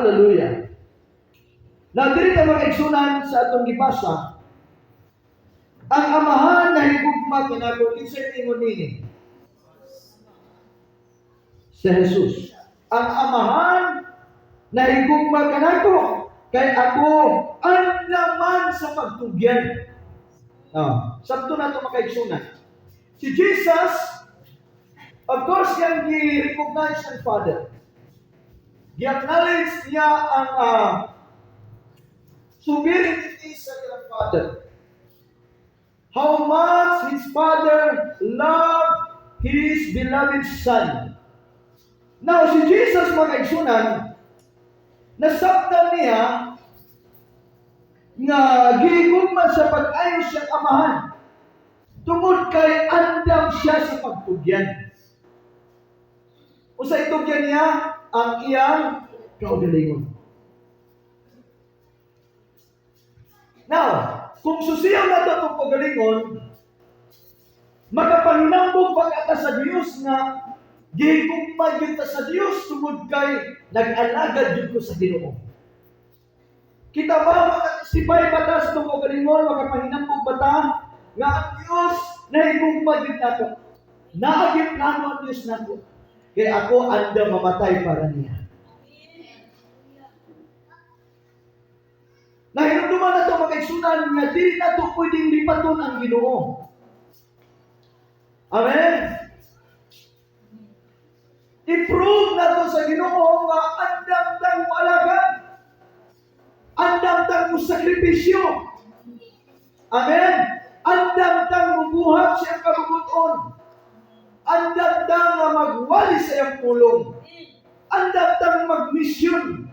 Hallelujah. Now, diri ka mag-igsunan sa atong gibasa, ang amahan na higugma kanako kinsay ingon nini? Si Jesus. Ang amahan na higugma kanako kay ako ang laman sa pagtugyan. Sabto na ito makaigsunan. Si Jesus, of course, yan gi-recognize ang Father. Gi-acknowledge niya ang sovereignty sa kanyang Father. How much His Father loved His beloved Son. Now, si Jesus makaigsunan, nasabtan niya nga gihigugma sa pag-ayos siyang amahan. Tungod kay andam siya sa pagtugyan. Usa itugyan niya ang iyang kaugalingon. Now, kung susiyaw na ito itong kaugalingon, makapanginambog pag-ata sa Diyos nga gihigugma yun ta sa Diyos tungod kay nag-alagad yun ko sa Ginoo. Kita ba makatestify ba ta sa itong kaugalingon, makapanginambog ba ta nga ang Diyos nahigugma yun nato. Naagip plano ang Diyos nato. Kaya ako anda mamatay para niya. Nahinumduman na ito makaigsunan nga di na ito pwedeng lipaton ang Ginoo. Amen? I-prove na ito sa Ginoo nga andam-dam mo alagad. Andam-dam mo sakripisyo. Amen? Andam-dam mo buhat siyang kabubuton. Andam-dam nga magwali sa iyang pulong. Andam-dam magmisyon.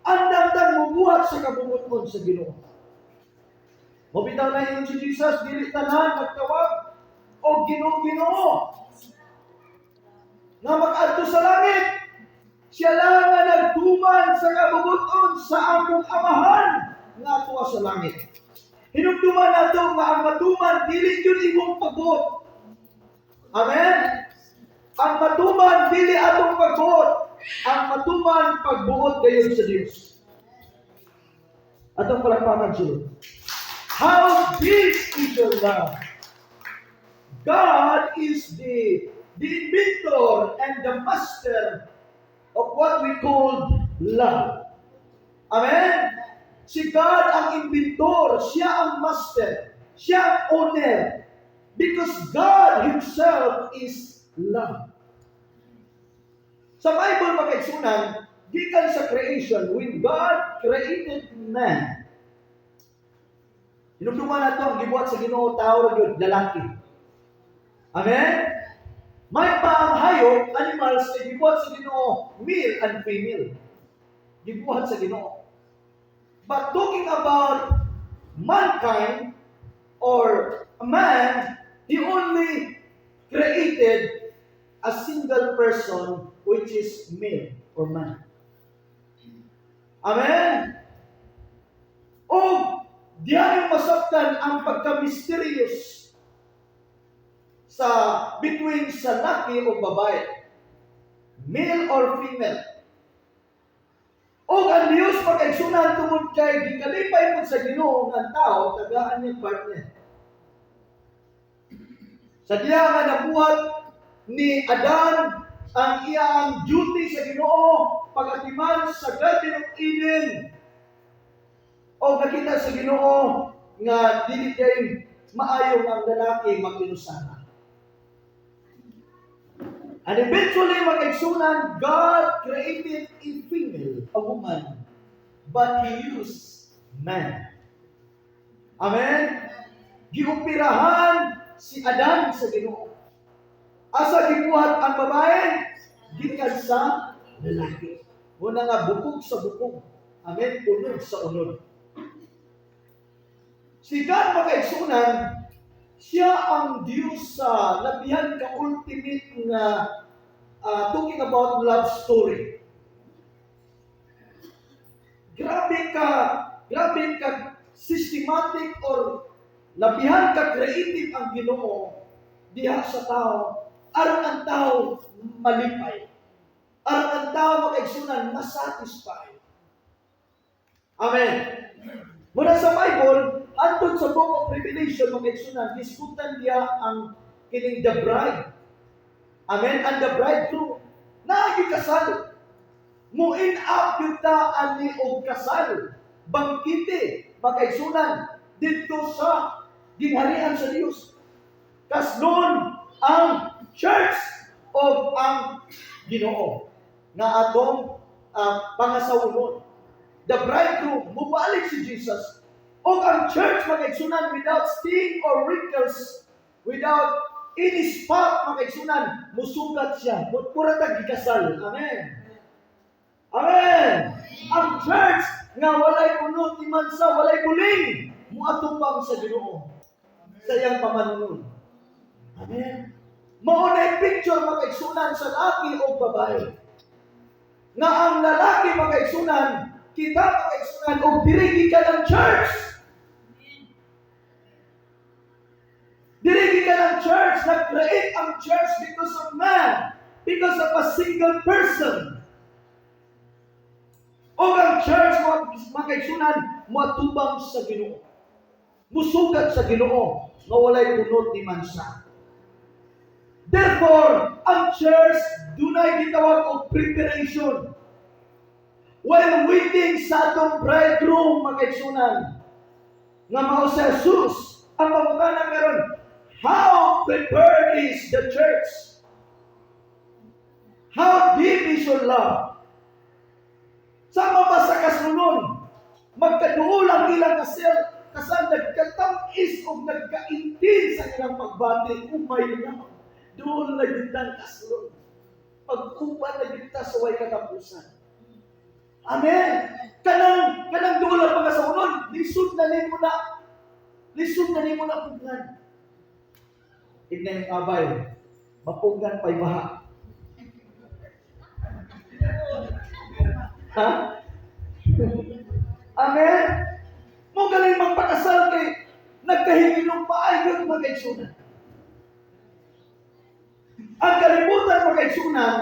Andam-dam mo buhat sa kabubuton sa Ginoo. Mabitaw na yun si Jesus, dili tanan magtawag o Ginoo-Ginoo nga mag-adto sa langit. Siya lang nga nagtuman sa kabubuton sa akong amahan nga tuwa sa langit. Hinumduman nato nga ang matuman dili yun imong pagbuot. Amen? Ang matuman dili atong pagbuot. Ang matuman pagbuot gayon sa Dios. Atong palakpakan sulod. How deep is your love? God is the inventor and the master of what we call love. Amen? Si God ang inventor, siya ang master, siya ang owner. Because God Himself is love. Sa Bible makaigsunan, gikan sa creation, when God created man, hinumduman na ito ang gibuhat sa Ginoo tao ug lalaki. Amen? May paang hayop, animals, na gibuhat sa Ginoo, male and female. Gibuhat sa Ginoo. But talking about mankind or a man, He only created a single person which is male or man. Amen? O diyan masabtan ang pagka-mysterious sa between sa laki o babae, male or female. O ang Diyos pag-igsunan tungod kay gikalipay mo sa Ginoo nga tao tagaan niya partner. Sa diya nga nabuhat ni Adan ang iyang duty sa Ginoo pagatiman sa Garden of Eden. O nakita sa Ginoo nga dili kay maayo ang lalaki mag-inusara. And eventually, mag-igsunan, God created a female, a woman, but He used man. Amen? Giupirahan si Adan sa Ginoo. Asa gibuhat ang babae? Gikan sa lalaki. Muna nga bukog sa bukog. Amen? Unod sa unod. Si God mag-igsunan, siya ang Diyos sa labihan ka-ultimate nga talking about love story. Grabe ka systematic or labihan ka creative ang Ginoo diha sa tao. Aron ang tao malipay. Aron ang tao mag-igsunan masatisfy. Amen. Muna sa Bible, antod sa Book of Revelation, mga igsunan, diskutan niya ang kining the bride. Amen. And the bridegroom. Naagi kasal. Muin up yung taan ni og kasal. Bangkite, mga igsunan, dito sa gingharian sa Dios. Kas noon ang church o ang Ginoo na atong pangasawon. The bridegroom, mubalik si Jesus. O ang church, mag-igsunan, without stain or wrinkles, without any spot, mag-igsunan, musugat siya. Mura tag-gikasal. Amen. Amen. Ang church, nga walay kunot, imansa, walay buling, muatumbang sa Ginoo. Sa iyang pamanunon. Amen. Maunay picture, mag-igsunan sa laki o babae. Na ang lalaki, mag-igsunan, kita mag-igsunan o dirigi ka ng church. Dirigi ka ng church. Nag-create ang church because of man. Because of a single person. O ang church, mag-igsunan, matubang sa Ginoo. Musugat sa Ginoo. Nga walay kunot ni mansa. Therefore, ang church, dunay gitawag og preparation. While waiting sa atong bridegroom, mag-igsunan, nga mao si Jesus, ang pangutana karon, how prepared is the church? How deep is your love? Sama ba sa kasunod? Magkaduol ang ilang kasal nagkatamis o nagkaintin sa ilang pagbati, umay na. Doon na gitang kasunod. Pag-upan na gitang sa way katapusan. Amen. Kanang dulan mga sa unod, lisod na ni mo na. Lisod na ni mo na pugnan. Tignan yung abay. Mapugnan pa'y baha. Ha? Amen. Mo galing magpakasal kay nagkahiminong paayod mag-igsunan. Ang kalimutan mag-igsunan,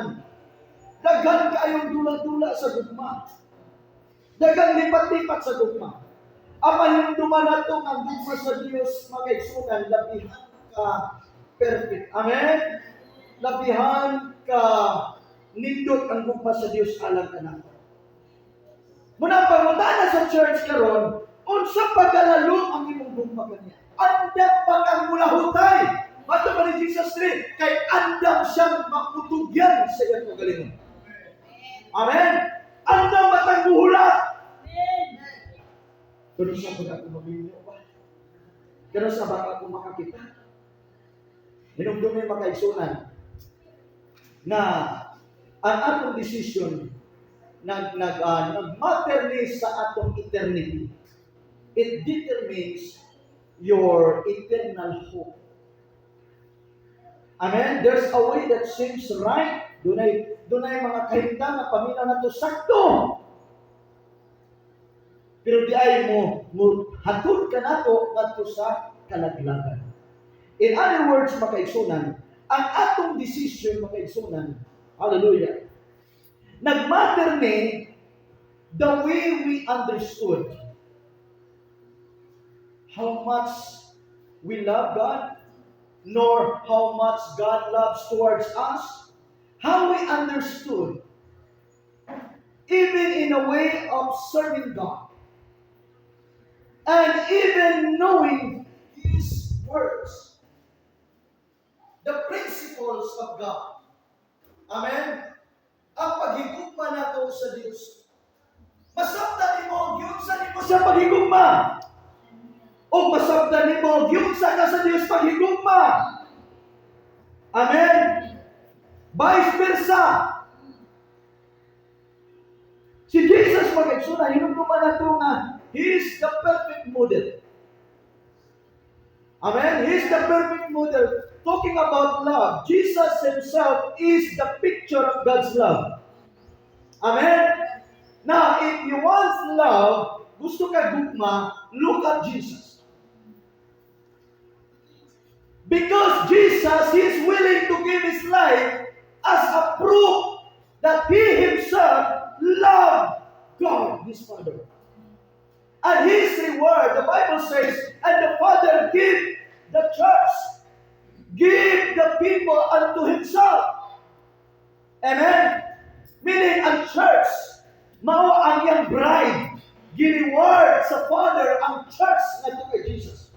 daghan kayong dula-dula sa gugma. Dagang lipat-lipat sa gugma. Apan yung dumanato ang gugma sa Diyos, mag-igsunan, labihan ka perfect. Amen? Labihan ka nindot ang gugma sa Diyos alam ka na. Muna pangutana sa church karon, unsa pagkalalo ang imong gugma kaniya? Andam pa kang mulahutay. Mato pa ni Jesus 3, kay andam siyang makutugyan sa iyang kagalingon. Amen? Andam matang buhulat. Pero sa pag ako mabili ba? Pero sa baka ako makakita. Hinumdumay makaigsunan na ang atong decision nag-matter ni sa atong eternity. It determines your eternal hope. Amen? There's a way that seems right. Dunay mga kahimtang na paminaw na to sakto. Pero di ay mo hatod ka na to sa kalaglagan. In other words, makaigsunan, ang atong decision, makaigsunan, hallelujah, nagmatter ni the way we understood how much we love God, nor how much God loves towards us, how we understood, even in a way of serving God, and even knowing His words, the principles of God. Amen? Ang paghigugma nato sa Diyos. Masabtan mo, giunsa nimo sa paghigugma. O masabtan nimo, giunsa ka sa Diyos paghigugma. Amen? Vice versa. Si Jesus mag-igsuna, hinugduman na ito nga, He is the perfect model. Amen? He is the perfect model. Talking about love, Jesus Himself is the picture of God's love. Amen? Now, if you want love, gusto ka gugma, look at Jesus. Because Jesus is willing to give His life as a proof that He Himself loved God, His Father. And his reward, the Bible says, and the Father give the church, give the people unto himself. Amen? Meaning, ang church, mao ang iyang bride. Gi-reward sa Father ang church na ito kay Jesus.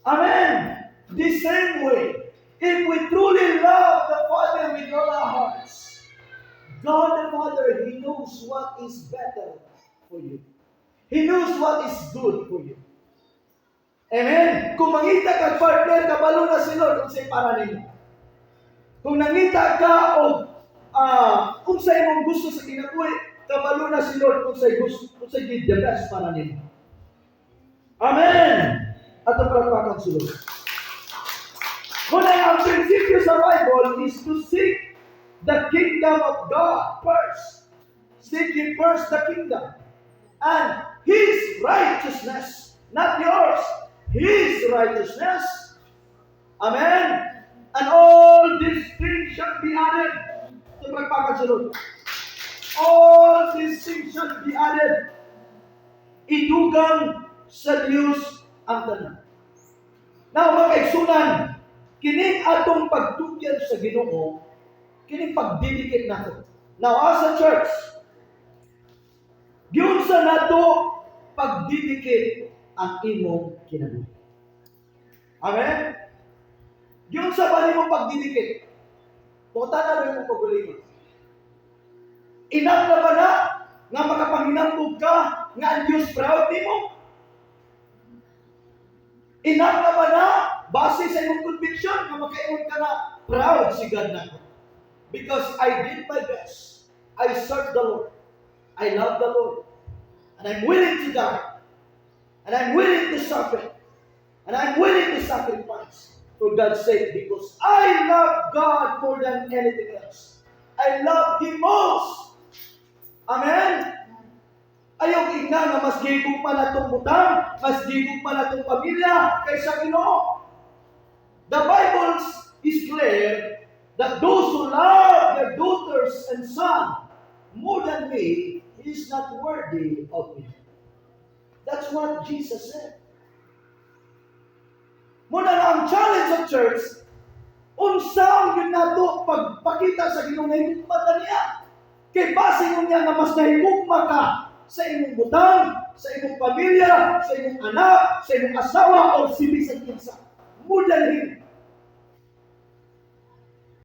Amen? The same way, if we truly love the Father with all our hearts, God the Father, He knows what is better for you. He knows what is good for you. Amen? Kung mangita kag partner, kabalo na si Lord kung sa'yo para nimo. Kung nangita ka o kung sa imong gusto sa kinabuhi, kabalo na si Lord kung sa'yo gusto, kung sa'yo the best para nimo. Amen! At ang pagpakan si Lord. Muna ang prinsipyo sa Bible is to seek the kingdom of God first. Seek ye first the kingdom and His righteousness, not yours, His righteousness. Amen. And all these things shall be added. Ito pagpapagsalot. All these things shall be added. Idugang sa Diyos ang tanan. Now, mga kaigsunan, kining atong pagtugyan sa Ginoo, kining pagdidikit nato. Now, as a church, giunsa nato pagdidikit ang imong kinabuhi. Amen? Giunsa ba nimo pagdidikit? Punta na rin mo pagulingin. Enough na ba na nga makapanginambog ka nga ang Diyos proud nimo? Enough na ba na base sa imong conviction nga makaingon ka na proud si God nako? Because I did my best. I serve the Lord. I love the Lord. And I'm willing to die. And I'm willing to suffer. And I'm willing to sacrifice for God's sake because I love God more than anything else. I love Him most. Amen? Ayaw igna nga mas gigong pa na itong butang, mas gigong pa na itong pamilya kaysa Ginoo. The Bible is clear that those who love their daughters and sons more than me is not worthy of me. That's what Jesus said. Muna na ang challenge of church, unsaon yun nato pagpakita sa Ginoo na higugma niya. Kay base mo niya nga mas nahigugma ka sa imong butang, sa imong pamilya, sa imong anak, sa imong asawa, o si bisan kinsa. More than him.